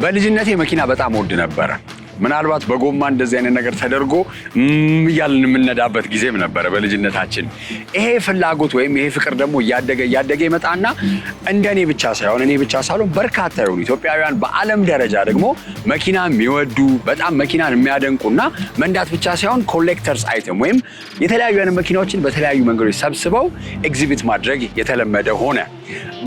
በልጅነቴ መኪና በጣም ወድ ነበር ምናልባት በጎማ እንደዚህ አይነት ነገር ተደርጎ ያልን የምንነዳበት ጊዜም ነበር በልጅነታችን ይሄ ፍላጎት ወይም ይሄ ፍቅር ደግሞ ያደገ ይመጣና እንደኔ ብቻ ሳይሆን እኔ ብቻ ሳልሆን በርካታ የሆኑ ኢትዮጵያውያን በዓለም ደረጃ ደግሞ መኪና የሚወዱ በጣም መኪናን የሚያደንቁና መንዳት ብቻ ሳይሆን ኮሌክተርስ አይተም ወይም የተለያዩ አይነት መኪናዎችን በተለያዩ መንገዶች ሰብስበው ኤግዚቢት ማድረግ የተለመደ ሆነ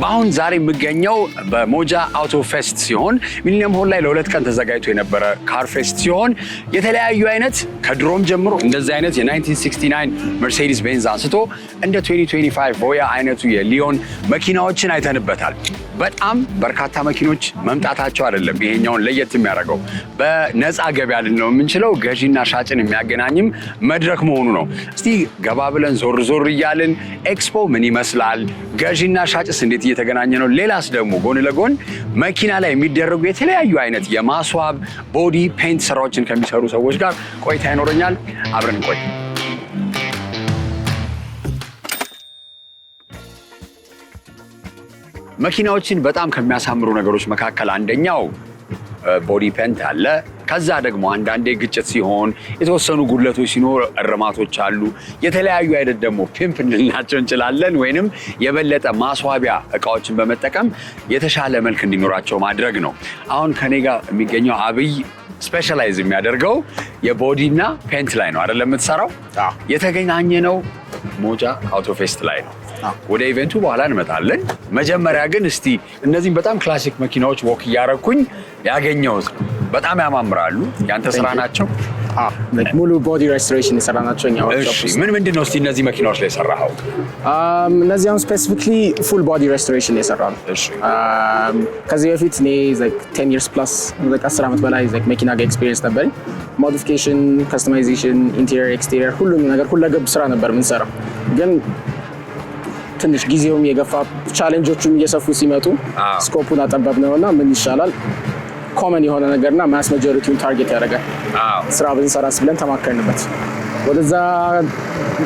በአሁን ዛሬ የምገኘው በሞጃ አውቶ ፌስት ሲሆን ሚሊኒየም ሆል ላይ ለሁለት ቀን ተዘጋጅቶ የነበረ ካር ፌስት ሲሆን የተለያዩ አይነት ከድሮም ጀምሮ እንደዚህ አይነት የ1969 መርሴዲስ ቤንዝ አንስቶ እንደ 2025 ቮያ አይነቱ የሊዮን መኪናዎችን አይተንበታል በጣም በርካታ መኪኖች መምጣታቸው አይደለም ይሄኛውን ለየት የሚያደርገው በነፃ ገበያ ልንለው የምንችለው ገዢና ሻጭን የሚያገናኝም መድረክ መሆኑ ነው እስቲ ገባ ብለን ዞር እያልን ኤክስፖ ምን ይመስላል ገዢና ሻጭስ እንዴት እየተገናኘ ነው ሌላስ ደግሞ ጎን ለጎን መኪና ላይ የሚደረጉ የተለያዩ አይነት የማስዋብ ቦዲ ፔንት ስራዎችን ከሚሰሩ ሰዎች ጋር ቆይታ ይኖረኛል አብረን ቆይ መኪናዎችን በጣም ከሚያሳምሩ ነገሮች መካከል አንደኛው ቦዲ ፔንት አለ ከዛ ደግሞ አንዳንዴ ግጭት ሲሆን የተወሰኑ ጉድለቶች ሲኖር እርማቶች አሉ የተለያዩ አይነት ደግሞ ፒምፕ እንላቸው እንችላለን ወይንም የበለጠ ማስዋቢያ እቃዎችን በመጠቀም የተሻለ መልክ እንዲኖራቸው ማድረግ ነው አሁን ከኔ ጋር የሚገኘው አብይ ስፔሻላይዝ የሚያደርገው የቦዲና ፔንት ላይ ነው አይደል የምትሰራው የተገናኘ ነው ሞጃ አውቶ ፌስት ላይ ነው ወደ ኢቨንቱ በኋላ እንመጣለን መጀመሪያ ግን እስቲ እነዚህን በጣም ክላሲክ መኪናዎች ወክ ያረኩኝ ያገኘሁት በጣም ያማምራሉ ያንተ ስራ ናቸው ሙሉ ቦዲ ሬስቶሬሽን የሰራናቸው እኛ ወርክሾፕ ውስጥ ምን ነው እስቲ እነዚህ መኪናዎች ላይ ሰራኸው እነዚህ አሁን ስፔሲፊክሊ ፉል ቦዲ ሬስቶሬሽን የሰራነው እሺ ከዚህ በፊት እኔ 10 years plus 10 ዓመት በላይ መኪና ጋር ኤክስፒሪየንስ ነበረኝ ሞዲፊኬሽን ካስተማይዜሽን ኢንቴሪየር ኤክስቴሪየር ሁሉም ነገር ሁለገብ ስራ ነበር የምንሰራው ግን ትንሽ ጊዜውም የገፋ ቻሌንጆቹም እየሰፉ ሲመጡ ስኮፑን አጠበብነውና ምን ይሻላል ኮመን የሆነ ነገርና ማስ ማጆሪቲውን ታርጌት ያደርጋል ስራ ብንሰራስ ብለን ተማከርንበት ወደዛ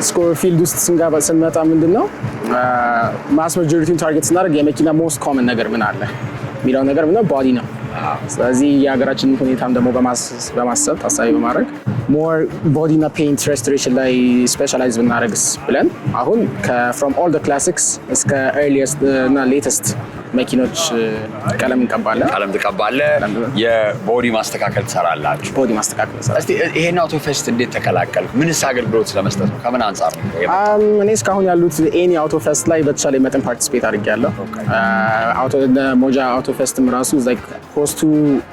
ስኮር ፊልድ ውስጥ ስንመጣ ምንድነው ማስ ማጆሪቲውን ታርጌት ስናደርግ የመኪና ሞስት ኮመን ነገር ምን አለ የሚለው ነገር ምንድነው ቦዲ ነው ስለዚህ የሀገራችን ሁኔታም ደግሞ በማሰብ ታሳቢ በማድረግ ሞር ቦዲ እና ፔንት ሬስቶሬሽን ላይ ስፔሻላይዝ ብናደርግስ ብለን አሁን from all the classics እስከ earliest እና latest መኪኖች ቀለም እንቀባለን ቀለም ትቀባለህ የቦዲ ማስተካከል ትሰራላችሁ ቦዲ ማስተካከል ትሰራለህ እስቲ ይሄን አውቶ ፌስት እንዴት ተከላከልክ ምንስ አገልግሎት ለመስጠት ነው ከምን አንፃር ነው እኔ እስካሁን ያሉት ኤኒ አውቶ ፌስት ላይ በተቻለ መጠን ፓርቲሲፔት አድርጌያለሁ አውቶ ሞጃ አውቶ ፌስትም ራሱ ሆስቱ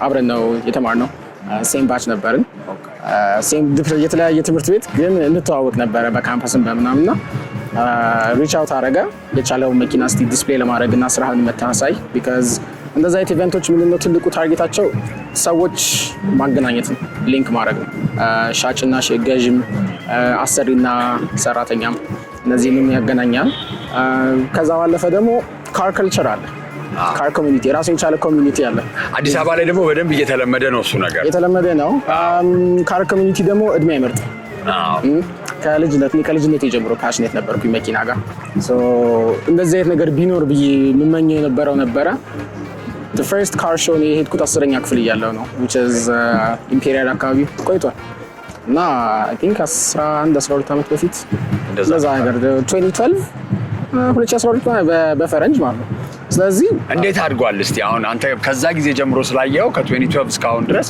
አብረን ነው የተማርነው ሴም ባች ነበርን ሴም የተለያየ ትምህርት ቤት ግን እንተዋወቅ ነበረ በካምፓስም በምናምንና ሪች አውት አረገ የቻለው መኪና እስቲ ዲስፕሌይ ለማድረግና ስራህን መታሳይ ቢካዝ እንደዛ አይነት ኢቨንቶች ምንድነው ትልቁ ታርጌታቸው ሰዎች ማገናኘት ነው ሊንክ ማድረግ ነው ሻጭና ገዥም አሰሪና ሰራተኛም እነዚህንም ያገናኛል ከዛ ባለፈ ደግሞ ካር ከልቸር አለ ካር ኮሚኒቲ ራሱ የቻለ ኮሚኒቲ አለ አዲስ አበባ ላይ ደግሞ በደንብ እየተለመደ ነው እሱ ነገር የተለመደ ነው ካር ኮሚኒቲ ደግሞ እድሜ አይመርጥ ከልጅነት ጀምሮ ፓሽኔት ነበርኩኝ መኪና ጋር እንደዚህ አይነት ነገር ቢኖር ብዬ የምመኘው የነበረው ነበረ the first car show ነው የሄድኩት 10ኛ ክፍል እያለሁ ነው which is ኢምፔሪያል አካባቢ ቆይቷል እና I think 12 ዓመት በፊት እንደዛ ነገር 2012 በፈረንጅ ማለት ነው ስለዚህ እንዴት አድጓል እስቲ አሁን አንተ ከዛ ጊዜ ጀምሮ ስላየው ከ2012 እስካሁን ድረስ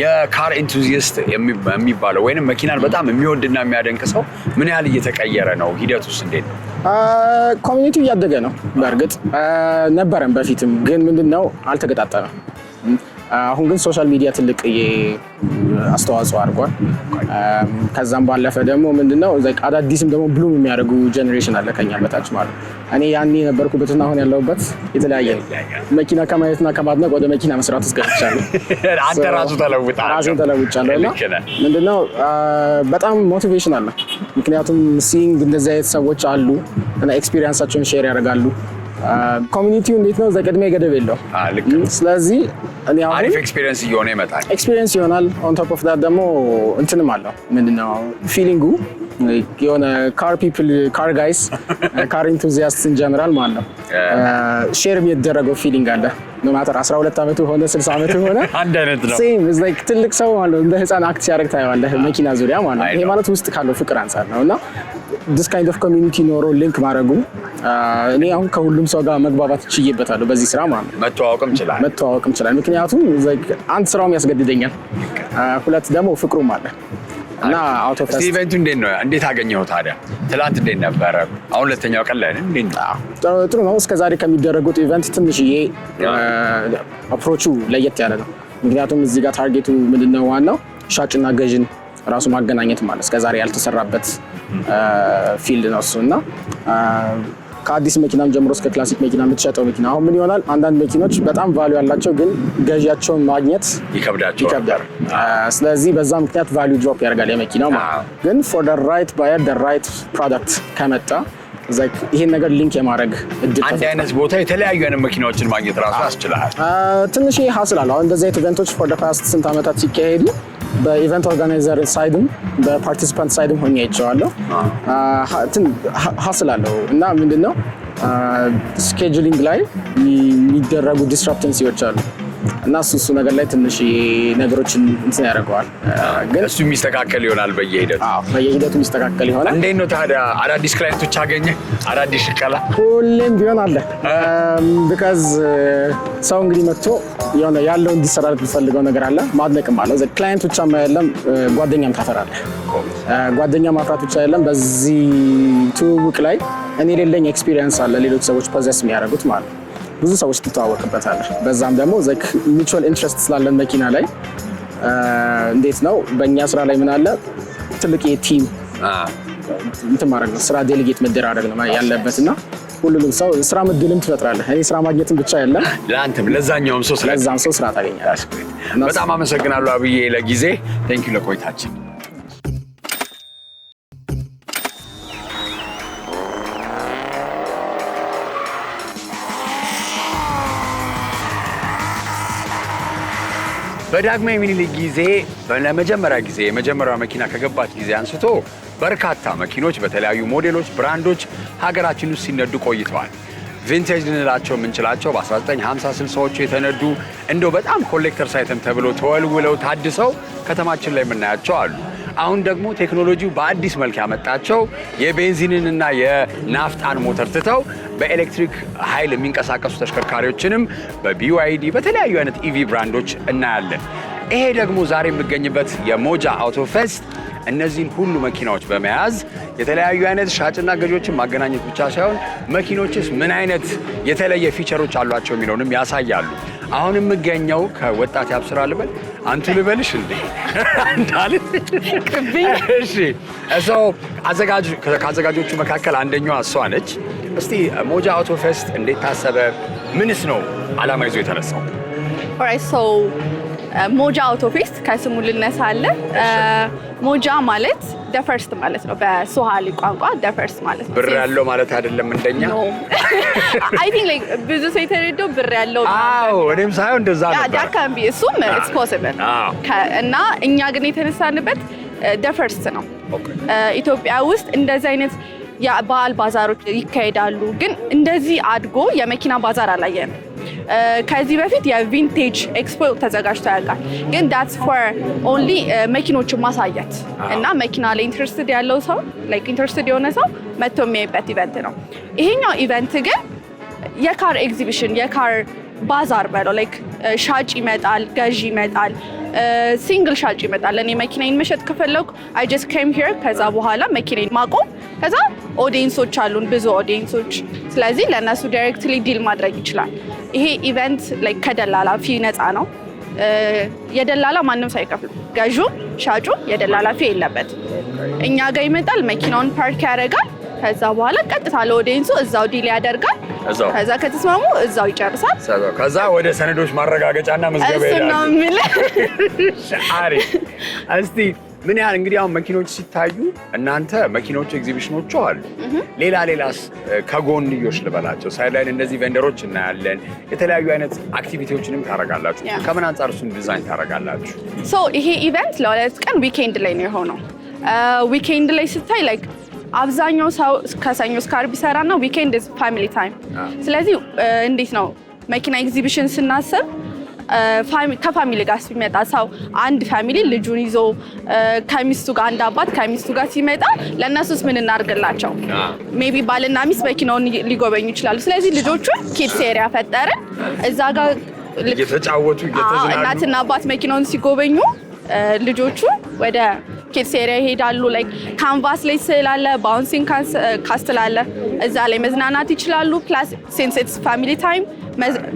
የካር ኢንቱዚስት የሚባለው ወይንም መኪናን በጣም የሚወድና የሚያደንቅ ሰው ምን ያህል እየተቀየረ ነው ሂደቱስ እንዴት ነው ኮሚኒቲው እያደገ ነው በእርግጥ ነበረን በፊትም ግን ምንድነው አልተገጣጠመም አሁን ግን ሶሻል ሚዲያ ትልቅ አስተዋጽኦ አድርጓል ከዛም ባለፈ ደግሞ ምንድነው አዳዲስም ደግሞ ብሉም የሚያደርጉ ጀነሬሽን አለ ከኛ በታች ማለት እኔ ያኔ ነበርኩበትና አሁን ያለሁበት የተለያየ መኪና ከማየትና ከማድነቅ ወደ መኪና መስራት እስከቻለሁ አንተ ራሱ ተለውጫለሁ ምንድነው በጣም ሞቲቬሽን አለ ምክንያቱም ሲንግ እንደዚህ አይነት ሰዎች አሉ እና ኤክስፒሪየንሳቸውን ሼር ያደርጋሉ ኮሚኒቲው እንዴት ነው ዘቀድሜ ገደብ የለው ስለዚህ እኔ አሁን አሪፍ ኤክስፒሪየንስ ይሆናል ኤክስፒሪየንስ ይሆናል ኦን ቶፕ ኦፍ ዳት ደግሞ እንትንም አለው ምንድነው ፊሊንጉ የሆነ ካር ጋይስ ካር ኢንቱዚያስትስ ኢን ጀነራል ማለት ነው ሼር የሚደረገው ፊሊንግ አለ። ኖ ማተር 12 ዓመቱ ሆነ 60 ዓመቱ ሆነ አንድ አይነት ነው። ሴም ኢዝ ላይክ ትልቅ ሰው ማለት እንደ ህፃን አክት ሲያደርግ ታየዋለህ መኪና ዙሪያ ማለት ነው። ይሄ ማለት ውስጥ ካለው ፍቅር አንፃር ነው እና this kind of community ኖሮ ሊንክ ማድረጉ እኔ አሁን ከሁሉም ሰው ጋር መግባባት ችዬበታለሁ በዚህ ስራ ማለት ነው። መተዋወቅም ይችላል ምክንያቱም አንድ ስራውም ያስገድደኛል፣ ሁለት ደግሞ ፍቅሩም አለ እና አውቶ ፌስት ኢቨንቱ እንዴት አገኘው ታዲያ? ትላንት እንዴት ነበረ? አሁን ሁለተኛው ቀን ላይ እንዴት ነው? ጥሩ ነው። እስከዛሬ ከሚደረጉት ኢቨንት ትንሽዬ አፕሮቹ ለየት ያለ ነው። ምክንያቱም እዚህ ጋር ታርጌቱ ምንድነው? ዋናው ሻጭና ገዥን ራሱ ማገናኘት ማለት እስከዛሬ ያልተሰራበት ፊልድ ነው እሱ እና ከአዲስ መኪናም ጀምሮ እስከ ክላሲክ መኪና የምትሸጠው መኪና አሁን ምን ይሆናል? አንዳንድ መኪኖች በጣም ቫልዩ ያላቸው ግን ገዢያቸውን ማግኘት ይከብዳል። ስለዚህ በዛ ምክንያት ቫልዩ ድሮፕ ያደርጋል የመኪናው ማለት ግን ፎር ዘ ራይት ባየር ዘ ራይት ፕሮዳክት ከመጣ ይሄን ነገር ሊንክ የማድረግ እድል አንድ አይነት ቦታ የተለያዩ አይነት መኪናዎችን ማግኘት ራሱ ያስችላል። ትንሽ ይሄ ሀስል አለ። አሁን እንደዚህ አይነት ኢቨንቶች ፎር ዘ ፓስት ስንት ዓመታት ሲካሄዱ በኢቨንት ኦርጋናይዘር ሳይድም በፓርቲሲፓንት ሳይድም ሆኜ አይቼዋለሁ። ሀስል አለው እና ምንድነው ስኬጁሊንግ ላይ የሚደረጉ ዲስራፕተንሲዎች አሉ እና እሱ ነገር ላይ ትንሽ ነገሮችን እንትን ያደርገዋል። ግን እሱ የሚስተካከል ይሆናል በየሂደቱ የሚስተካከል ይሆናል። እንዴት ነው ታዲያ አዳዲስ ክላይንቶች አገኘ? አዳዲስ ሽቀላ ሁሌም ቢሆን አለ። ቢካዝ ሰው እንግዲህ መጥቶ የሆነ ያለው እንዲሰራለት የሚፈልገው ነገር አለ። ማድነቅም አለ። ክላይንት ብቻ አይደለም ጓደኛም ታፈራለህ። ጓደኛ ማፍራት ብቻ አይደለም። በዚህ ትውውቅ ላይ እኔ የሌለኝ ኤክስፒሪየንስ አለ ሌሎች ሰዎች ፖዘስ የሚያደርጉት ማለት ነው። ብዙ ሰዎች ትተዋወቅበታለህ። በዛም ደግሞ ሚቹዋል ኢንትረስት ስላለን መኪና ላይ እንዴት ነው በእኛ ስራ ላይ ምን አለ ትልቅ የቲም እንትን ማድረግ ነው፣ ስራ ዴሊጌት መደራረግ ነው ያለበት እና ሁሉንም ሰው ስራ ምድልም ትፈጥራለህ። እኔ ስራ ማግኘትም ብቻ የለም ለአንተም ለዛኛውም ሰው ስራ ታገኛለህ። በጣም አመሰግናለሁ አብዬ ለጊዜ ቴንኪው ለቆይታችን። በዳግማዊ ምኒልክ ጊዜ ለመጀመሪያ ጊዜ የመጀመሪያው መኪና ከገባች ጊዜ አንስቶ በርካታ መኪኖች በተለያዩ ሞዴሎች፣ ብራንዶች ሀገራችን ውስጥ ሲነዱ ቆይተዋል። ቪንቴጅ ልንላቸው የምንችላቸው በ1950 60ዎቹ የተነዱ እንደው በጣም ኮሌክተርስ አይተም ተብሎ ተወልውለው ታድሰው ከተማችን ላይ የምናያቸው አሉ። አሁን ደግሞ ቴክኖሎጂው በአዲስ መልክ ያመጣቸው የቤንዚንንና የናፍጣን ሞተር ትተው በኤሌክትሪክ ኃይል የሚንቀሳቀሱ ተሽከርካሪዎችንም በቢዋይዲ በተለያዩ አይነት ኢቪ ብራንዶች እናያለን። ይሄ ደግሞ ዛሬ የሚገኝበት የሞጃ አውቶ ፌስት እነዚህን ሁሉ መኪናዎች በመያዝ የተለያዩ አይነት ሻጭና ገዢዎችን ማገናኘት ብቻ ሳይሆን መኪኖችስ ምን አይነት የተለየ ፊቸሮች አሏቸው የሚለውንም ያሳያሉ። አሁን የምገኘው ከወጣት ያብስራ ልበል አንቱ ልበልሽ እንዴ እንዳል እሺ እሰው ከአዘጋጆቹ መካከል አንደኛዋ እሷ ነች። እስቲ ሞጃ አውቶ ፌስት እንዴት ታሰበ? ምንስ ነው ዓላማ ይዞ የተነሳው? ኦራይት ሶ ሞጃ አውቶ ፌስት ከስሙ ልነሳለ። ሞጃ ማለት ደፈርስት ማለት ነው በሶሃሊ ቋንቋ ደፈርስት ማለት ነው። ብር ያለው ማለት አይደለም እንደኛ አይ ቲንክ ላይክ ብዙ ሰው የተረዳው ብር ያለው አዎ እኔም ሳይሆን እንደዛ ነበር። ያ ካን ቢ እሱም ኢትስ ፖሲብል እና እኛ ግን የተነሳንበት ደፈርስት ነው። ኢትዮጵያ ውስጥ እንደዚህ አይነት የበዓል ባዛሮች ይካሄዳሉ፣ ግን እንደዚህ አድጎ የመኪና ባዛር አላየንም። ከዚህ በፊት የቪንቴጅ ኤክስፖ ተዘጋጅቶ ያውቃል፣ ግን that's for only መኪኖችን ማሳየት እና መኪና ላይ ኢንትረስትድ ያለው ሰው ላይክ ኢንትረስትድ የሆነ ሰው መጥቶ የሚያይበት ኢቨንት ነው። ይሄኛው ኢቨንት ግን የካር ኤግዚቢሽን የካር ባዛር በለው ላይክ ሻጭ ይመጣል፣ ገዢ ይመጣል፣ ሲንግል ሻጭ ይመጣል። እኔ መኪናዬን መሸጥ ከፈለኩ I just came here ከዛ በኋላ መኪናዬን ማቆም ከዛ ኦዲየንሶች አሉን ብዙ ኦዲየንሶች፣ ስለዚህ ለእነሱ ዳይሬክትሊ ዲል ማድረግ ይችላል። ይሄ ኢቨንት ላይክ ከደላላ ፊ ነፃ ነው። የደላላ ማንም ሳይከፍሉ ገዢ ሻጩ የደላላ ፊ የለበት። እኛ ጋር ይመጣል፣ መኪናውን ፓርክ ያደርጋል፣ ከዛ በኋላ ቀጥታ ለኦዲየንሱ እዛው ዲል ያደርጋል። ከዛ ከተስማሙ እዛው ይጨርሳል። ከዛ ወደ ሰነዶች ማረጋገጫና ምዝገባ ይላል። እሱ ነው የምልህ። አሪፍ። እስቲ ምን ያህል እንግዲህ አሁን መኪኖች ሲታዩ እናንተ መኪኖቹ ኤግዚቢሽኖቹ አሉ፣ ሌላስ ከጎንዮሽ ልበላቸው ሳይድ ላይ እንደዚህ ቬንደሮች እናያለን፣ የተለያዩ አይነት አክቲቪቲዎችንም ታረጋላችሁ። ከምን አንጻር እሱን ዲዛይን ታረጋላችሁ? ይሄ ኢቨንት ለሁለት ቀን ዊኬንድ ላይ ነው የሆነው። ዊኬንድ ላይ ስታይ ላይክ አብዛኛው ሰው ከሰኞ እስከ ዓርብ ይሰራና ዊኬንድ ኢዝ ፋሚሊ ታይም። ስለዚህ እንዴት ነው መኪና ኤግዚቢሽን ስናስብ ከፋሚሊ ጋር ሲመጣ ሰው አንድ ፋሚሊ ልጁን ይዞ ከሚስቱ ጋር አንድ አባት ከሚስቱ ጋር ሲመጣ ለእነሱስ ምን እናድርግላቸው? ሜቢ ባልና ሚስት መኪናውን ሊጎበኙ ይችላሉ። ስለዚህ ልጆቹን ኪድስ ኤሪያ ፈጠርን። እዛ ጋር እየተጫወቱ እየተዝናኑ እናትና አባት መኪናውን ሲጎበኙ ልጆቹ ወደ ኪድስ ኤሪያ ይሄዳሉ። ላይክ ካንቫስ ላይ ስላለ ባውንሲንግ ካስትል አለ፣ እዛ ላይ መዝናናት ይችላሉ። ፕላስ ሲንስ ኢትስ ፋሚሊ ታይም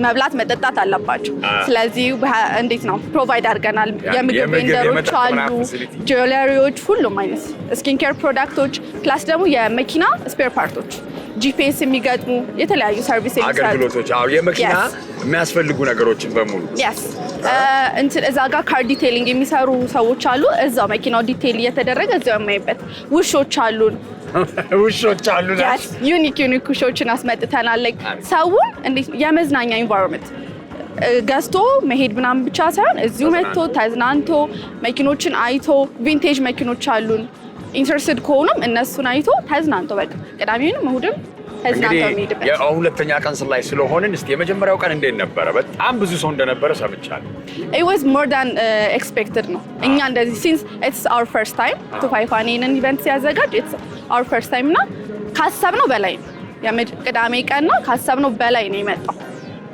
መብላት መጠጣት አለባቸው። ስለዚህ እንዴት ነው ፕሮቫይድ አድርገናል። የምግብ ቬንደሮች አሉ፣ ጁዌለሪዎች፣ ሁሉም አይነት ስኪን ኬር ፕሮዳክቶች ፕላስ ደግሞ የመኪና ስፔር ፓርቶች ጂፒኤስ የሚገጥሙ የተለያዩ ሰርቪስ አገልግሎቶች የመኪና የሚያስፈልጉ ነገሮችን በሙሉ እዛ ጋር ካር ዲቴይሊንግ የሚሰሩ ሰዎች አሉ። እዛው መኪናው ዲቴይል እየተደረገ እዛው የማይበት ውሾች አሉን። ዩኒክ ውሾችን አስመጥተናል። ላይክ ሰውን እንዴት የመዝናኛ ኢንቫይሮንመንት ገዝቶ መሄድ ምናምን ብቻ ሳይሆን እዚሁ መጥቶ ተዝናንቶ መኪኖችን አይቶ ቪንቴጅ መኪኖች አሉን። ኢንተረስትድ ከሆኑም እነሱን አይቶ ተዝናንቶ በቃ ቅዳሜንም እሑድም ተዝናንቶ የሚሄድበት። ሁለተኛ ቀን ላይ ስለሆንን እስቲ የመጀመሪያው ቀን እንዴት ነበረ? በጣም ብዙ ሰው እንደነበረ ሰምቻለሁ። It was more than expected ነው። እኛ እንደዚህ since it's our first time to ፋይፋኔንን ኢቨንት ሲያዘጋጅ it's our first time እና ካሰብነው በላይ ነው። ቅዳሜ ቀን ነው ካሰብነው በላይ ነው የመጣው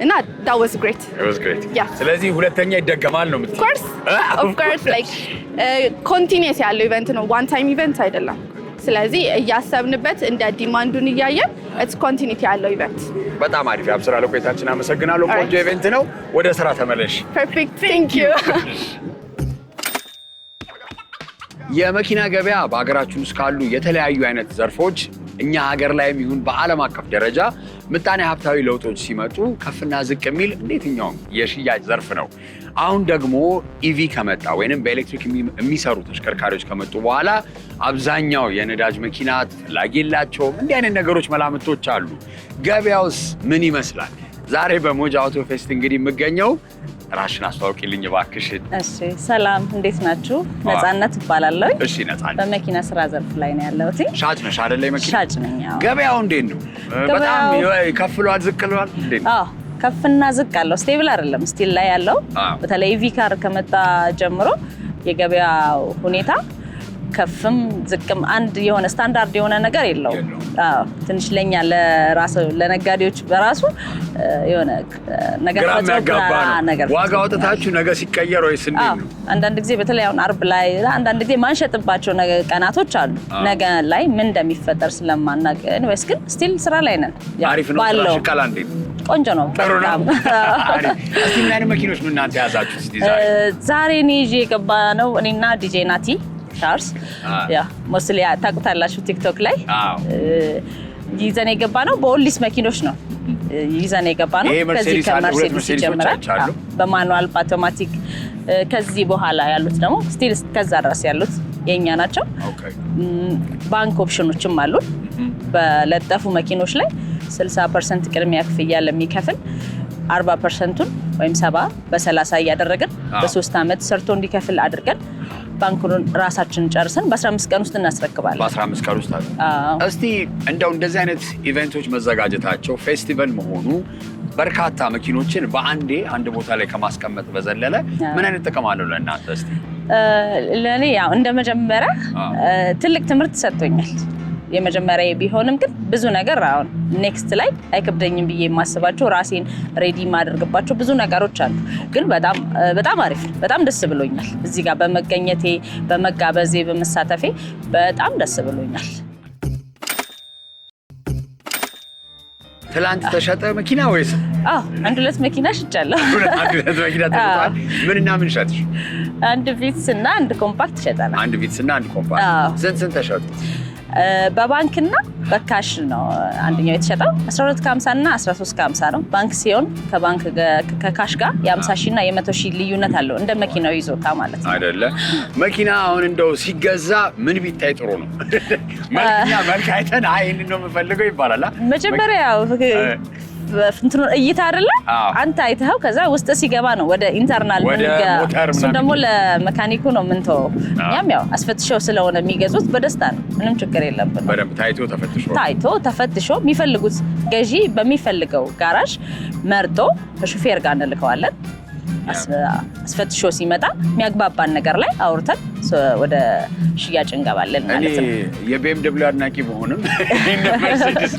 እና that was great. It was great. Yeah. ስለዚህ ሁለተኛ ይደገማል ነው የምትለው? Of course like continuous ያለው ኢቨንት ነው፣ one time ኢቨንት አይደለም። ስለዚህ እያሰብንበት እንደ ዲማንዱን እያየን it's continuity ያለው ኢቨንት። በጣም አሪፍ ያብስራ ለቆይታችን አመሰግናለሁ። ቆንጆ ኢቨንት ነው። ወደ ስራ ተመለሽ። Perfect. Thank you. የመኪና ገበያ በሀገራችን ውስጥ ካሉ የተለያዩ አይነት ዘርፎች እኛ ሀገር ላይም ይሁን በዓለም አቀፍ ደረጃ ምጣኔ ሀብታዊ ለውጦች ሲመጡ ከፍና ዝቅ የሚል እንደየትኛውም የሽያጭ ዘርፍ ነው። አሁን ደግሞ ኢቪ ከመጣ ወይንም በኤሌክትሪክ የሚሰሩ ተሽከርካሪዎች ከመጡ በኋላ አብዛኛው የነዳጅ መኪና ተፈላጊ የላቸውም። እንዲህ አይነት ነገሮች መላምቶች አሉ። ገበያውስ ምን ይመስላል? ዛሬ በሞጃ አውቶ ፌስት እንግዲህ የምገኘው ራሽን አስተዋውቂልኝ እባክሽን። እሺ ሰላም፣ እንዴት ናችሁ? ነፃነት እባላለሁ። እሺ ነፃነት፣ በመኪና ስራ ዘርፍ ላይ ነው ያለሁት። ሻጭ ነሽ አይደል? መኪና ሻጭ ነኝ። ገበያው እንዴት ነው? በጣም ከፍሏል ዝቅሏል እንዴት ነው? አዎ ከፍና ዝቅ አለው። ስቴብል አይደለም ስቲል ላይ ያለው። በተለይ ኢቪ ካር ከመጣ ጀምሮ የገበያው ሁኔታ ከፍም ዝቅም አንድ የሆነ ስታንዳርድ የሆነ ነገር የለውም። ትንሽ ለኛ ለነጋዴዎች በራሱ የሆነ ነገር ተጨምራ ነገር ዋጋ አውጥታችሁ ነገር ሲቀየር ወይስ እንዴት ነው? አንዳንድ ጊዜ በተለይ አሁን ዓርብ ላይ አንዳንድ ጊዜ ማንሸጥባቸው ቀናቶች አሉ። ነገ ላይ ምን እንደሚፈጠር ስለማናውቅ ወይስ ግን ስቲል ስራ ላይ ነን። አሪፍ ነው። ስራሽ ቀላ እንዴት ቆንጆ ነው። ጥሩ ነው። እስቲ ምን አይነት መኪኖች ምን እናንተ ያዛችሁት ዛሬ ነው ይዤ የገባ ነው እኔና ዲጄ ናቲ ቻርስ ያ ሞስሊ ታውቁታላችሁ ቲክቶክ ላይ ይዘን የገባ ነው። በኦሊስ መኪኖች ነው ይዘን የገባ ነው። ከዚህ ከመርሴዲስ ይጀምራል በማኑዋል በአውቶማቲክ። ከዚህ በኋላ ያሉት ደግሞ ስቲል ከዛ ድረስ ያሉት የኛ ናቸው። ባንክ ኦፕሽኖችም አሉ። በለጠፉ መኪኖች ላይ 60% ቅድሚያ ክፍያ ለሚከፍል 40%ቱን ወይም 70 በ30 እያደረግን በ3 አመት ሰርቶ እንዲከፍል አድርገን ባንኩን ራሳችን ጨርሰን በ15 ቀን ውስጥ እናስረክባለን። በ15 ቀን ውስጥ እስቲ እንደው እንደዚህ አይነት ኢቨንቶች መዘጋጀታቸው ፌስቲቫል መሆኑ በርካታ መኪኖችን በአንዴ አንድ ቦታ ላይ ከማስቀመጥ በዘለለ ምን አይነት ጥቅም አለው ለእናንተ? እስቲ ለኔ ያው እንደመጀመሪያ ትልቅ ትምህርት ሰጥቶኛል። የመጀመሪያ ቢሆንም ግን ብዙ ነገር አሁን ኔክስት ላይ አይከብደኝም ብዬ የማስባቸው ራሴን ሬዲ ማድረግባቸው ብዙ ነገሮች አሉ። ግን በጣም አሪፍ ነው። በጣም ደስ ብሎኛል። እዚህ ጋር በመገኘቴ በመጋበዜ በመሳተፌ በጣም ደስ ብሎኛል። ትላንት ተሸጠ መኪና ወይስ? አንድ ሁለት መኪና ሽጫለሁ። አንድ ሁለት መኪና ተሸጧል። ምንና ምን ሸጥሽ? አንድ ቪትስ እና አንድ ኮምፓክት ሸጣለሁ። አንድ ቪትስ እና አንድ ኮምፓክት ስንት ተሸጡ? በባንክና በካሽ ነው አንደኛው የተሸጠው 1250 እና 1350 ነው። ባንክ ሲሆን ከባንክ ከካሽ ጋር የ50,000 እና የ100,000 ልዩነት አለው እንደ መኪናው ይዞታ ማለት ነው አይደለ? መኪና አሁን እንደው ሲገዛ ምን ቢታይ ጥሩ ነው? መልክ አይተን አይ እንዴ ነው የምፈልገው ይባላል። መጀመሪያ ፍንትኑ እይታ አይደለ አንተ አይተኸው ከዛ ውስጥ ሲገባ ነው ወደ ኢንተርናል እሱ ደግሞ ለመካኒኩ ነው ምንተው ያም ያው አስፈትሸው ስለሆነ የሚገዙት በደስታ ነው ምንም ችግር የለብንም በደንብ ታይቶ ተፈትሾ የሚፈልጉት ገዢ በሚፈልገው ጋራዥ መርጦ ከሹፌር ጋር እንልከዋለን አስፈትሾ ሲመጣ የሚያግባባን ነገር ላይ አውርተን ወደ ሽያጭ እንገባለን ማለት ነው። የቢኤምደብሊው አድናቂ በሆነም መርሴዲስ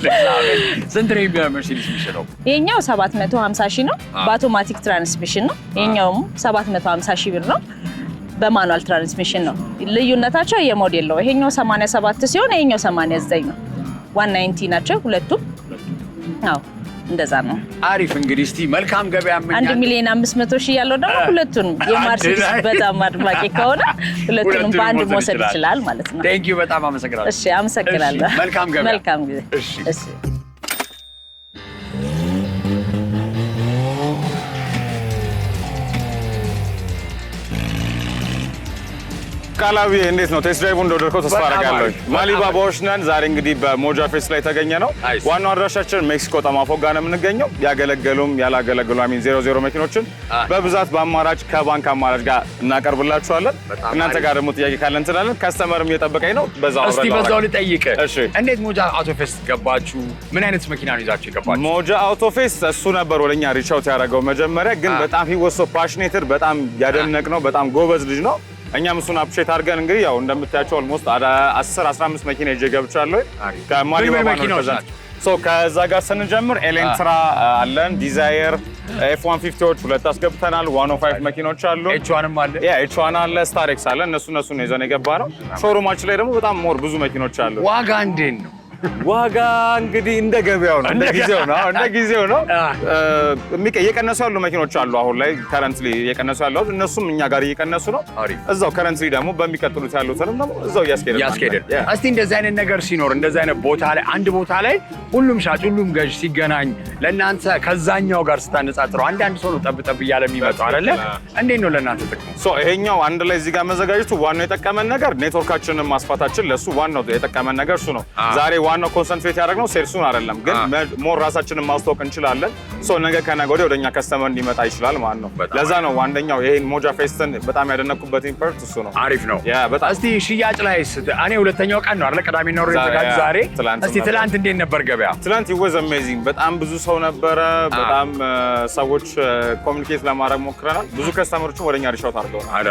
ስንት ነው የመርሴዲስ የሚሸጠው? የኛው 750 ሺህ ነው በአውቶማቲክ ትራንስሚሽን ነው። የኛውም 750 ሺህ ብር ነው በማኑዋል ትራንስሚሽን ነው። ልዩነታቸው የሞዴል ነው። ይሄኛው 87 ሲሆን ይሄኛው 89 ነው። 190 ናቸው ሁለቱም። አዎ እንደዛ ነው። አሪፍ እንግዲህ እስቲ መልካም ገበያ አመኛለሁ። 1,500,000 ያለው ደግሞ ሁለቱንም የማርሴዲስ በጣም አድማቂ ከሆነ ሁለቱንም በአንድ መውሰድ ይችላል ማለት ነው። ቴንክ ዩ በጣም አመሰግናለሁ። እሺ አመሰግናለሁ። መልካም ገበያ። መልካም ጊዜ። እሺ ቃላቢ እንዴት ነው? ቴስት ድራይቭ እንደወደድከው ተስፋ አደርጋለሁ። ማሊባባዎች ነን። ዛሬ እንግዲህ በሞጃ ፌስት ላይ ተገኘ ነው። ዋናው አድራሻችን ሜክሲኮ ጠማፎ ጋር ነው የምንገኘው። ያገለገሉም ያላገለገሉ 00 መኪኖችን በብዛት በአማራጭ ከባንክ አማራጭ ጋር እናቀርብላችኋለን። እናንተ ጋር ደግሞ ጥያቄ ካለ እንትላለን። ከስተመርም እየጠበቀኝ ነው። በዛው ልጠይቅ። እንዴት ሞጃ አውቶ ፌስት ገባችሁ? ምን አይነት መኪና ነው ይዛችሁ ገባችሁ? ሞጃ አውቶ ፌስት እሱ ነበር ወደኛ ሪች አውት ያደረገው መጀመሪያ። ግን በጣም he was so passionate በጣም ያደነቅነው በጣም ጎበዝ ልጅ ነው። እኛም እሱን አፕሼት አድርገን እንግዲህ ያው እንደምታያቸው ኦልሞስት 10-15 መኪና ይዤ ገብቻለሁ። ከማሊባባ ነው ከዛ ጋር ስንጀምር ኤሌንትራ አለን፣ ዲዛየር F150ዎች ሁለት አስገብተናል። 105 መኪኖች አሉ። ኤች1ም አለ። ኤች1 አለ፣ ስታሬክስ አለ። እነሱን ነው ይዘን የገባ ነው። ሾሩማችን ላይ ደግሞ በጣም ሞር ብዙ መኪኖች አሉ። ዋጋ እንዴት ነው? ዋጋ እንግዲህ እንደ ገበያው ነው፣ እንደ ጊዜው ነው። እየቀነሱ ያሉ መኪኖች አሉ። አሁን ላይ ከረንትሊ እየቀነሱ ያሉ እነሱም እኛ ጋር እየቀነሱ ነው። እዛው ከረንትሊ ደግሞ በሚቀጥሉት ያሉትንም ደግሞ እዛው እያስኬደን። እስቲ እንደዚህ አይነት ነገር ሲኖር እንደዚህ አይነት ቦታ ላይ አንድ ቦታ ላይ ሁሉም ሻጭ ሁሉም ገዥ ሲገናኝ ለእናንተ ከዛኛው ጋር ስታነጻጽረው አንዳንድ ሰው ነው ጠብ እያለ የሚመጣው አይደለ? እንዴት ነው ለእናንተ ጥቅሙ? ይሄኛው አንድ ላይ እዚህ ጋር መዘጋጀቱ ዋናው የጠቀመን ነገር ኔትወርካችንን ማስፋታችን ለሱ ዋናው የጠቀመን ነገር እሱ ነው። ዛሬ ዋናው ኮንሰንትሬት ያደረግነው ሴልሱን አይደለም፣ ግን ሞር ራሳችንን ማስተዋወቅ እንችላለን። ነገ ከነገ ወዲያ ወደኛ ከስተመር እንዲመጣ ይችላል ማለት ነው። ለዛ ነው ዋንደኛው ይሄን ሞጃ ፌስትን በጣም ያደነኩበት ኢምፐርት እሱ ነው። አሪፍ ነው። እስቲ ሽያጭ ላይ እኔ ሁለተኛው ቀን ነው አይደል? ቅዳሜና እሑድ የተዘጋጁ ዛሬ። እስቲ ትላንት እንዴት ነበር ገበያ? ትላንት it was amazing። በጣም ብዙ ሰው ነበረ። በጣም ሰዎች ኮሚኒኬት ለማድረግ ሞክረናል። ብዙ ከስተመሮችን ወደኛ ሪሻውት አድርገዋል።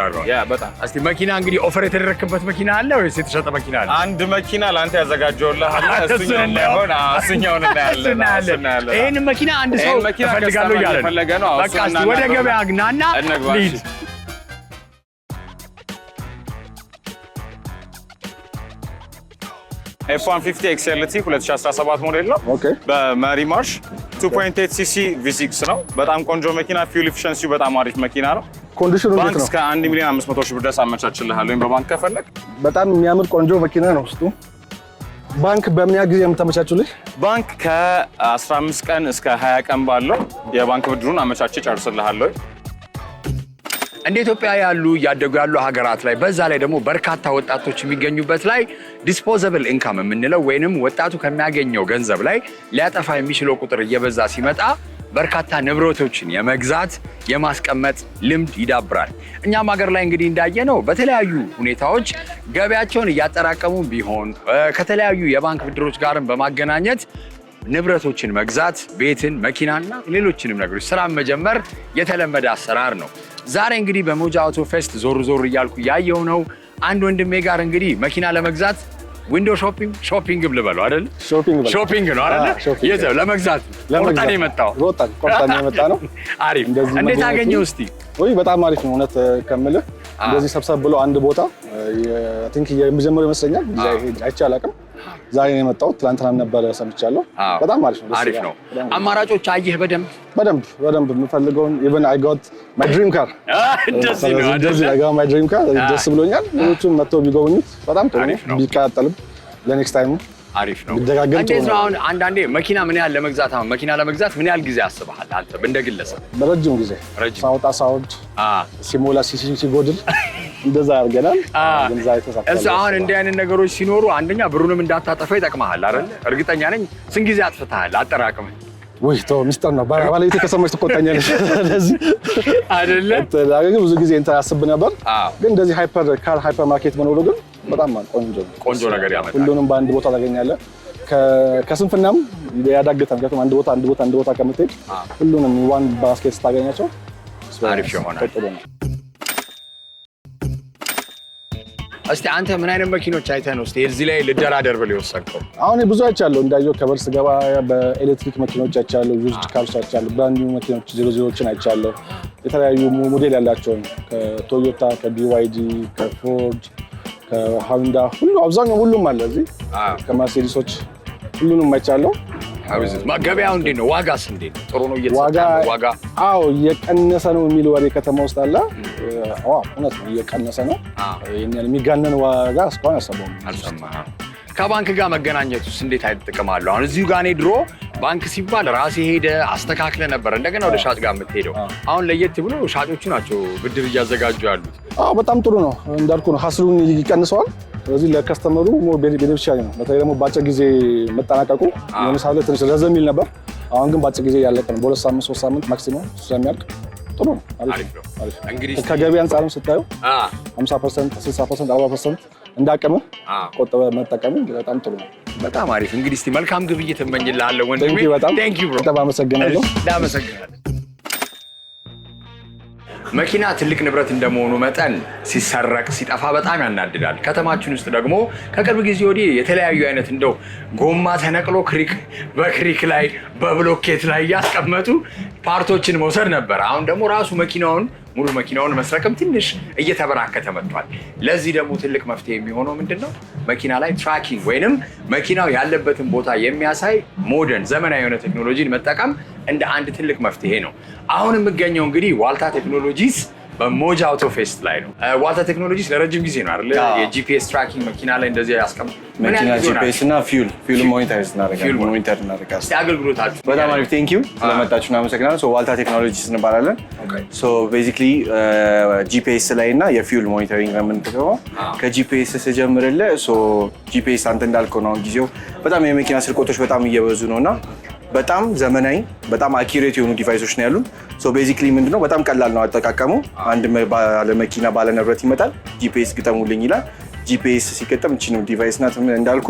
በጣም እስቲ መኪና እንግዲህ ኦፈር የተደረገበት መኪና አለ ወይስ የተሸጠ መኪና አለ? አንድ መኪና ለአንተ ያዘጋጀውልህ አለ። እሱኛውን እናያለን። ይሄን መኪና አንድ ሰው እፈልጋለሁ እያለ ነው። በቃ እስቲ ወደ ገበያ ግናና ሊድ F150 XLT 2017 ሞዴል ነው። በመሪ ማርሽ 2.8 ሲሲ V6 ነው። በጣም ቆንጆ መኪና፣ ፊውል ኤፊሺየንሲው በጣም አሪፍ መኪና ነው። ኮንዲሽኑ እንዴት ባንክ ነው? እስከ 1,500,000 ብር ድረስ አመቻችልሃለሁ ወይም በባንክ ከፈለግ። በጣም የሚያምር ቆንጆ መኪና ነው ውስጡ። ባንክ በምን ያህል ጊዜ የምታመቻቹልኝ? ባንክ ከ15 ቀን እስከ 20 ቀን ባለው የባንክ ብድሩን አመቻች ጨርስልሃለሁ። እንደ ኢትዮጵያ ያሉ እያደጉ ያሉ ሀገራት ላይ በዛ ላይ ደግሞ በርካታ ወጣቶች የሚገኙበት ላይ ዲስፖዘብል ኢንካም የምንለው ወይንም ወጣቱ ከሚያገኘው ገንዘብ ላይ ሊያጠፋ የሚችለው ቁጥር እየበዛ ሲመጣ በርካታ ንብረቶችን የመግዛት የማስቀመጥ ልምድ ይዳብራል። እኛም ሀገር ላይ እንግዲህ እንዳየነው በተለያዩ ሁኔታዎች ገበያቸውን እያጠራቀሙ ቢሆን ከተለያዩ የባንክ ብድሮች ጋርም በማገናኘት ንብረቶችን መግዛት፣ ቤትን፣ መኪናና ሌሎችንም ነገሮች ስራ መጀመር የተለመደ አሰራር ነው። ዛሬ እንግዲህ በሞጃ አውቶ ፌስት ዞር እያልኩ ያየው ነው አንድ ወንድሜ ጋር እንግዲህ መኪና ለመግዛት ዊንዶ ሾፒንግ ብልበለው አይደል? ሾፒንግ ነው አይደል? የት ለመግዛት ቆርጣን የመጣው ቆርጣን የመጣ ነው። አሪፍ። እንዴት አገኘው እስቲ? በጣም አሪፍ ነው እውነት ከምልህ እንደዚህ ሰብሰብ ብሎ አንድ ቦታ አይ ቲንክ የመጀመሪያው ይመስለኛል። አይቼ አላውቅም። ዛሬ ነው የመጣሁት። ትናንትናም ነበረ ሰምቻለሁ። በጣም አሪፍ ነው። አሪፍ ነው። አማራጮች አየህ? በደንብ የምፈልገውን ኢቨን አይ ጎት ማይ ድሪም ካር እንደዚህ አጋ ማይ ድሪም ካር ደስ ብሎኛል። ሌሎቹም መጥተው ቢጎበኙት በጣም ጥሩ ነው። ቢቀያጠልም ለኔክስት ታይም አሪፍ ነው። እንዴት ነው አሁን አንዳንዴ መኪና ምን ያህል ለመግዛት ምን ያህል ጊዜ አስበሃል አንተ እንደ ግለሰብ? በረጅም ጊዜ ሳውጣ ሳውድ ሲሞላ ሲጎድል እንደዛ አድርገናል። ገንዛ የተሳፈረ አሁን እንዲህ አይነት ነገሮች ሲኖሩ አንደኛ ብሩንም እንዳታጠፋ ይጠቅምሃል አይደል? እርግጠኛ ነኝ ስንት ጊዜ አጥፍተሃል አጠራቅመህ? ወይ ተው ሚስጥር ነው። ባለቤቴ ከሰማች ትቆጣኛለች። ስለዚህ አይደለ ግን ብዙ ጊዜ እንትን አስብ ነበር። ግን እንደዚህ ሃይፐር ማርኬት መኖሩ ግን በጣም ቆንጆ ነገር ያመጣል። ሁሉንም በአንድ ቦታ ታገኛለህ። ከስንፍናም ያዳግታል። ምክንያቱም አንድ ቦታ ከምትሄድ ሁሉንም ዋን ባስኬት ስታገኛቸው አሪፍ ይሆናል። እስቲ አንተ ምን አይነት መኪኖች አይተህ ነው እስቲ እዚህ ላይ ልደራደር ብለህ የወሰንከው? አሁን ብዙ አይቻለሁ። እንዳየው ከበር ስገባ በኤሌክትሪክ መኪኖች አይቻለሁ፣ ዩዝድ ካርስ አይቻለሁ፣ ብራንድ ኒው መኪኖች ዜሮችን አይቻለሁ። የተለያዩ ሞዴል ያላቸውን ከቶዮታ፣ ከቢዋይዲ፣ ከፎርድ፣ ከሃንዳ ሁሉም አለ እዚህ። ከመርሴዲሶች ሁሉንም አይቻለሁ። ገበያው እንዴት ነው? ዋጋስ እንዴት ነው? ጥሩ ነው እየተሰጠ ነው ዋጋ? አዎ እየቀነሰ ነው የሚል ወሬ ከተማ ውስጥ አለ። እውነት ነው እየቀነሰ ነው። የሚጋነን ዋጋ እስካሁን አልሰማሁም። ከባንክ ጋር መገናኘቱስ እንዴት አይነት ጥቅም አለው? አሁን እዚሁ ጋር እኔ ድሮ ባንክ ሲባል ራሴ ሄደ አስተካክለ ነበር እንደገና ወደ ሻጭ ጋር የምትሄደው። አሁን ለየት ብሎ ሻጮቹ ናቸው ብድር እያዘጋጁ ያሉት። በጣም ጥሩ ነው እንዳልኩ ነው። ሀስሉን ይቀንሰዋል። ስለዚህ ለከስተመሩ ቤኔፊሻሪ ነው። በተለይ ደግሞ በአጭር ጊዜ መጠናቀቁ ለምሳሌ ትንሽ ረዘም ይል ነበር። አሁን ግን በአጭር ጊዜ ያለቀ ነው። በ2 ሳምንት 3 ሳምንት ማክሲመም ስለሚያልቅ ጥሩ ነው። አሪፍ ነው። እንግዲህ ከገቢ አንጻርም ስታዩ 50%፣ 60%፣ 40% እንዳቀመ ቆጠበ መጠቀም በጣም ጥሩ ነው። በጣም አሪፍ። እንግዲህ እስቲ መልካም ግብይት እመኝልሃለሁ ወንድሜ። ቴንክ ዩ ብሮ። በጣም አመሰግናለሁ። እናመሰግናለን። መኪና ትልቅ ንብረት እንደመሆኑ መጠን ሲሰረቅ ሲጠፋ በጣም ያናድዳል። ከተማችን ውስጥ ደግሞ ከቅርብ ጊዜ ወዲህ የተለያዩ አይነት እንደው ጎማ ተነቅሎ በክሪክ ላይ በብሎኬት ላይ እያስቀመጡ ፓርቶችን መውሰድ ነበር። አሁን ደግሞ ራሱ ሙሉ መኪናውን መስረቅም ትንሽ እየተበራከተ መጥቷል። ለዚህ ደግሞ ትልቅ መፍትሄ የሚሆነው ምንድነው? መኪና ላይ ትራኪንግ ወይንም መኪናው ያለበትን ቦታ የሚያሳይ ሞደርን ዘመናዊ የሆነ ቴክኖሎጂን መጠቀም እንደ አንድ ትልቅ መፍትሄ ነው። አሁን የምገኘው እንግዲህ ዋልታ ቴክኖሎጂስ በሞጃ አውቶ ፌስት ላይ ነው። ዋልታ ቴክኖሎጂስ ለረጅም ጊዜ ነው አይደል? የጂፒኤስ ትራኪንግ መኪና ላይ እንደዚህ ያስቀምጡ መኪና ጂፒኤስ እና ፊውል ሞኒተር እናደርጋለን። አገልግሎታችሁ በጣም አሪፍ። ቴንክ ዩ ስለመጣችሁ እናመሰግናለን። ሶ ዋልታ ቴክኖሎጂስ እንባላለን። ሶ ቤዚክሊ ጂፒኤስ ላይ እና የፊውል ሞኒተሪንግ ነው የምንጠቀመው። ከጂፒኤስ ስጀምርልህ ጂፒኤስ አንተ እንዳልከው ነው ጊዜው በጣም የመኪና ስርቆቶች በጣም እየበዙ ነውና በጣም ዘመናዊ በጣም አኪዩሬት የሆኑ ዲቫይሶች ነው ያሉን። ሶ ቤዚክሊ ምንድነው በጣም ቀላል ነው አጠቃቀሙ። አንድ ባለመኪና ባለንብረት ይመጣል፣ ጂፒኤስ ግጠሙልኝ ይላል። ጂፒኤስ ሲገጠም እቺ ነው ዲቫይስ ናት እንዳልኩ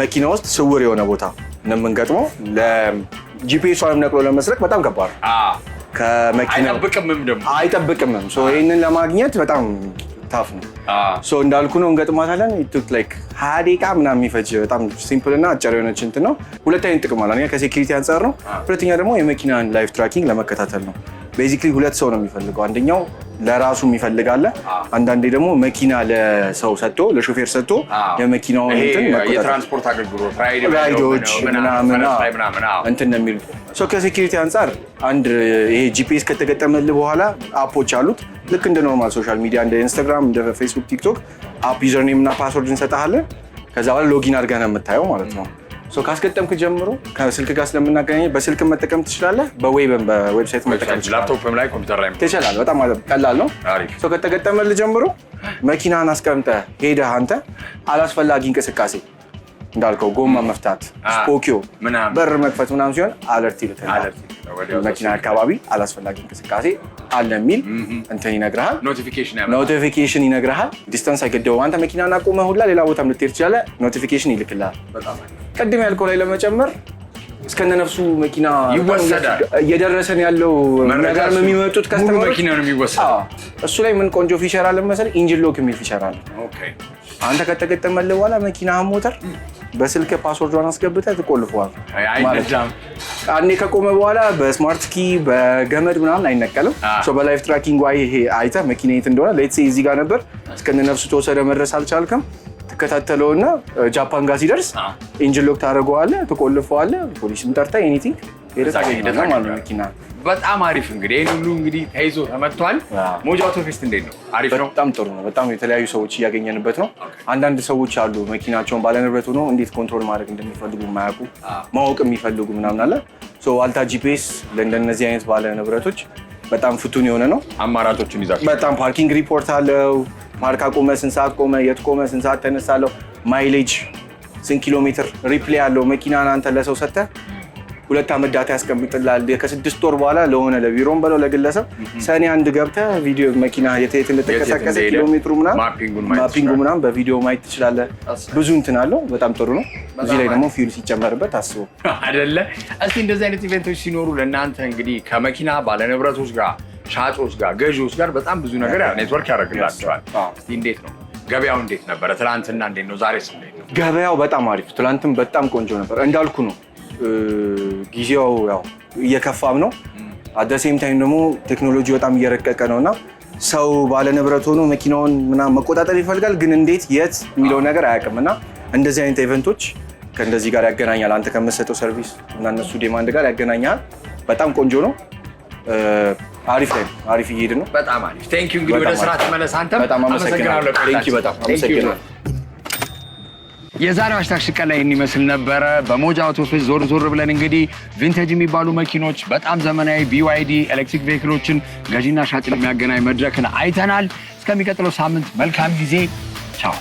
መኪና ውስጥ ስውር የሆነ ቦታ ነው የምንገጥመው። ለጂፒኤሷንም ነቅሎ ለመስረቅ በጣም ከባድ ከመኪና አይጠብቅም። ሶ ይሄንን ለማግኘት በጣም ታፍ ነው። ሶ እንዳልኩ ነው እንገጥማታለን። ኢቱክ ላይክ 20 ደቂቃ ምናምን የሚፈጅ በጣም ሲምፕል እና አጭር የሆነች እንትን ነው። ሁለት አይነት ጥቅም አለ። አንደኛ ከሴኩሪቲ አንጻር ነው። ሁለተኛ ደግሞ የመኪናን ላይፍ ትራኪንግ ለመከታተል ነው። ቤዚክሊ ሁለት ሰው ነው የሚፈልገው። አንደኛው ለራሱ የሚፈልጋለ፣ አንዳንዴ ደግሞ መኪና ለሰው ሰጥቶ ለሾፌር ሰጥቶ የመኪናውን እንትን መከታተል የትራንስፖርት አገልግሎት ራይዶች ምናምን እንትን ነው የሚሉት። ሶ ከሴኩሪቲ አንጻር አንድ ይሄ ጂፒኤስ ከተገጠመልህ በኋላ አፖች አሉት። ልክ እንደ ኖርማል ሶሻል ሚዲያ እንደ ኢንስታግራም፣ እንደ ፌስቡክ፣ ቲክቶክ አፕ ዩዘር ኔም እና ፓስወርድ እንሰጥሃለን። ከዛ በኋላ ሎጊን አድርገህ ነው የምታየው ማለት ነው። ሶ ካስገጠምክ ጀምሮ ከስልክ ጋር ስለምናገናኝ በስልክ መጠቀም ትችላለህ፣ በዌብሳይት መጠቀም ትችላለህ፣ ላፕቶፕም ላይ ኮምፒውተር ላይ ትችላለህ። በጣም ቀላል ነው። ሶ ከተገጠመልህ ጀምሮ መኪናን አስቀምጠህ ሄደህ አንተ አላስፈላጊ እንቅስቃሴ እንዳልከው ጎማ መፍታት፣ ስፖኪዮ በር መክፈት ምናምን ሲሆን አለርት ይልካል። መኪና አካባቢ አላስፈላጊ እንቅስቃሴ አለ የሚል እንትን ይነግርሃል፣ ኖቲፊኬሽን ይነግርሃል። ዲስታንስ አይገደበውም። አንተ መኪናን አቁመህ ሁላ ሌላ ቦታ ልትሄድ ትችላለህ፣ ኖቲፊኬሽን ይልክልሃል። ቅድም ያልከው ላይ ለመጨመር እስከነ ነፍሱ መኪና ይወሰዳል። እየደረሰን ያለው ነገር የሚመጡት ከስተመሮች መኪና ነው የሚወሰደው። እሱ ላይ ምን ቆንጆ ፊቸር አለ መሰለህ? ኢንጂን ሎክ የሚል ፊቸር አለ። አንተ ከተገጠመልህ በኋላ መኪናህን ሞተር በስልክ ፓስወርዷን አስገብተህ ትቆልፈዋል ማለት ነው። አንዴ ከቆመ በኋላ በስማርት ኪ በገመድ ምናምን አይነቀልም። በላይፍ ትራኪንግ ይሄ አይተህ መኪና የት እንደሆነ ሌትስ ሴይ እዚህ ጋር ነበር እስከነ ነፍሱ ተወሰደ መድረስ አልቻልክም፣ ትከታተለውና ጃፓን ጋር ሲደርስ ኢንጂን ሎክ ታደርገዋለህ፣ ትቆልፈዋለህ። ፖሊስም ጠርተህ ኤኒቲንግ ሄደህ ታገኘዋለህ ማለት ነው መኪና። በጣም አሪፍ። እንግዲህ ይሄን ሁሉ እንግዲህ ተይዞ ተመቷል። ሞጃ አውቶ ፌስት እንዴት ነው? አሪፍ ነው። በጣም ጥሩ ነው። በጣም የተለያዩ ሰዎች እያገኘንበት ነው። አንዳንድ ሰዎች አሉ መኪናቸውን ባለንብረት ሆኖ እንዴት ኮንትሮል ማድረግ እንደሚፈልጉ የማያውቁ ማወቅ የሚፈልጉ ምናምን አለ። ዋልታ ጂፒኤስ ለእንደነዚህ አይነት ባለንብረቶች በጣም ፍቱን የሆነ ነው። አማራጮችን ይዛችሁ በጣም ፓርኪንግ ሪፖርት አለው። ፓርክ አቆመ፣ ስንት ሰዓት ቆመ፣ የት ቆመ፣ ስንት ሰዓት ተነሳለው፣ ማይሌጅ፣ ስንት ኪሎ ሜትር ሪፕሌይ አለው። መኪናን አንተ ለሰው ሰጥተህ 2 ዓመት ዳታ ያስቀምጥልሃል። ከ6 ወር በኋላ ለሆነ ለቢሮም በለው ለግለሰብ ሰኔ 1 ገብተህ ቪዲዮ መኪና የት እንደተንቀሳቀሰ ኪሎሜትሩ ምናምን ማፒንጉ ምናምን በቪዲዮ ማየት ትችላለህ። ብዙ እንትን አለው። በጣም ጥሩ ነው። እዚህ ላይ ደግሞ ፊውል ሲጨመርበት አስበው አይደለ? እስቲ እንደዚህ አይነት ኢቨንቶች ሲኖሩ ለእናንተ እንግዲህ ከመኪና ባለንብረቶች ጋር፣ ሻጮች ጋር፣ ገዢዎች ጋር በጣም ብዙ ነገር ኔትወርክ ያደርግላቸዋል። እስቲ እንዴት ነው ገበያው? እንዴት ነበረ ትናንትና? እንዴት ነው ዛሬስ? እንዴት ነው ገበያው? በጣም አሪፍ። ትናንትም በጣም ቆንጆ ነበር። እንዳልኩ ነው ጊዜው ያው እየከፋም ነው። አት ሴም ታይም ደግሞ ቴክኖሎጂ በጣም እየረቀቀ ነውና ሰው ባለንብረት ሆኖ መኪናውን ምናምን መቆጣጠር ይፈልጋል፣ ግን እንዴት የት የሚለው ነገር አያውቅምና እንደዚህ አይነት ኢቨንቶች ከእንደዚህ ጋር ያገናኛል። አንተ ከምትሰጠው ሰርቪስ እና እነሱ ዲማንድ ጋር ያገናኛል። በጣም ቆንጆ ነው። አሪፍ ላይ አሪፍ እየሄድን ነው። በጣም አሪፍ። ቴንክ ዩ። እንግዲህ ወደ ስራ ተመለስ። አንተም በጣም አመሰግናለሁ። ቴንክ ዩ። በጣም አመሰግናለሁ። የዛሬው ሃሽታግ ሽቀላ ላይ ይህን ይመስል ነበረ። በሞጃ አውቶስፔስ ዞር ብለን እንግዲህ ቪንቴጅ የሚባሉ መኪኖች፣ በጣም ዘመናዊ BYD ኤሌክትሪክ ቬሂክሎችን ገዢና ሻጭን የሚያገናኝ መድረክን አይተናል። እስከሚቀጥለው ሳምንት መልካም ጊዜ። ቻው።